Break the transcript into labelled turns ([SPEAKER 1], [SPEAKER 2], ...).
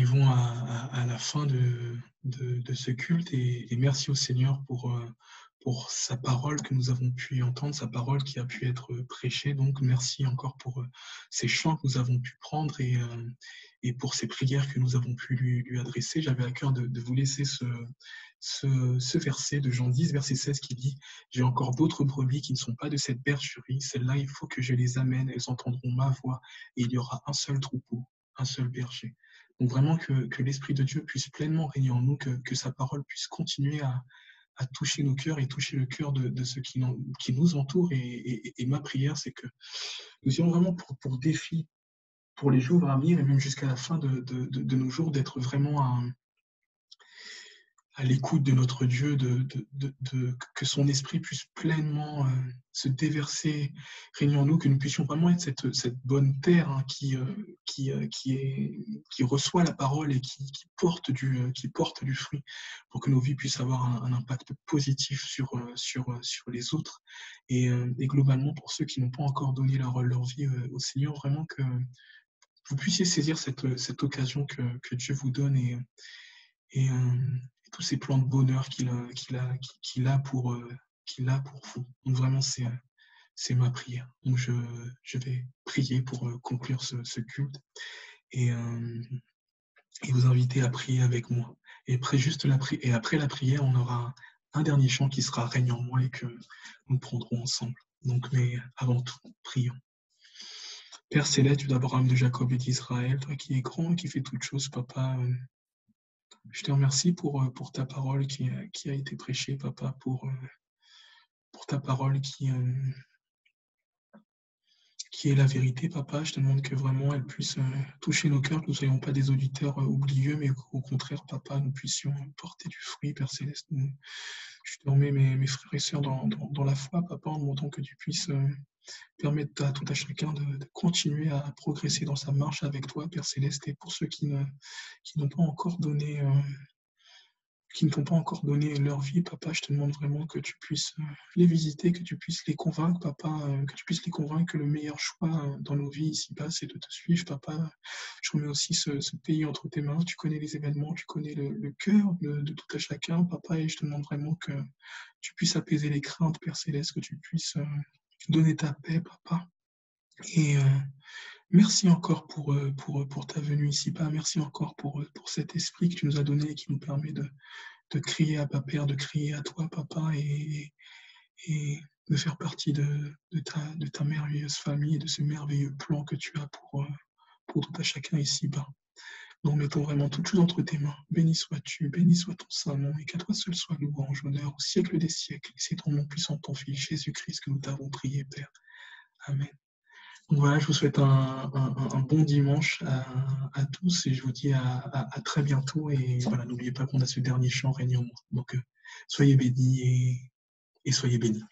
[SPEAKER 1] arrivons à la fin de ce culte et merci au Seigneur pour sa parole que nous avons pu entendre, sa parole qui a pu être prêchée. Donc merci encore pour ces chants que nous avons pu prendre et pour ces prières que nous avons pu lui adresser. J'avais à cœur de vous laisser ce verset de Jean 10, verset 16 qui dit: «J'ai encore d'autres brebis qui ne sont pas de cette bergerie. Celles-là, il faut que je les amène. Elles entendront ma voix et il y aura un seul troupeau, un seul berger.» Donc vraiment que l'Esprit de Dieu puisse pleinement régner en nous, que sa parole puisse continuer à toucher nos cœurs et toucher le cœur de ceux qui nous entourent. Et ma prière, c'est que nous ayons vraiment pour défi, pour les jours à venir et même jusqu'à la fin de nos jours, d'être vraiment à l'écoute de notre Dieu, que son esprit puisse pleinement se déverser, régner en nous, que nous puissions vraiment être cette bonne terre hein, qui reçoit la parole et qui porte du fruit, pour que nos vies puissent avoir un impact positif sur les autres. Et globalement, pour ceux qui n'ont pas encore donné leur vie au Seigneur, vraiment que vous puissiez saisir cette occasion que Dieu vous donne et tous ces plans de bonheur qu'il a pour vous. Donc vraiment, c'est ma prière. Donc je vais prier pour conclure ce culte et, euh, et vous inviter à prier avec moi. Et après la prière, on aura un dernier chant qui sera règne en moi et que nous prendrons ensemble. Donc, mais avant tout, prions. Père céleste, Dieu d'Abraham, de Jacob et d'Israël, toi qui es grand et qui fais toutes choses, Papa, je te remercie pour ta parole qui a été prêchée, Papa, pour ta parole qui est la vérité, Papa. Je te demande que vraiment elle puisse toucher nos cœurs, que nous ne soyons pas des auditeurs oublieux, mais qu'au contraire, Papa, nous puissions porter du fruit, Père Céleste. Je te remets mes frères et sœurs dans la foi, Papa, en demandant que tu puisses permettre à tout à chacun de continuer à progresser dans sa marche avec toi, Père Céleste. Et pour ceux qui n'ont pas encore donné qui ne t'ont pas encore donné leur vie, Papa, je te demande vraiment que tu puisses les visiter, que tu puisses les convaincre, Papa, que tu puisses les convaincre que le meilleur choix dans nos vies ici-bas, c'est de te suivre, Papa. Je remets aussi ce pays entre tes mains. Tu connais les événements, tu connais le cœur de tout à chacun, Papa, et je te demande vraiment que tu puisses apaiser les craintes, Père Céleste, que tu puisses donner ta paix, Papa. Et merci encore pour ta venue ici-bas. Merci encore pour cet esprit que tu nous as donné et qui nous permet de crier à Papa, Père, de crier à toi, Papa, et de faire partie de ta merveilleuse famille et de ce merveilleux plan que tu as pour tout à chacun ici-bas. Nous mettons vraiment toutes choses entre tes mains. Béni sois-tu, béni soit ton saint nom, et qu'à toi seul soit louange, honneur au siècle des siècles. Et c'est ton nom puissant, ton Fils Jésus-Christ que nous t'avons prié, Père. Amen. Donc voilà, je vous souhaite un bon dimanche à tous et je vous dis à très bientôt. Et voilà, n'oubliez pas qu'on a ce dernier chant règne en moi. Donc soyez bénis et soyez bénis.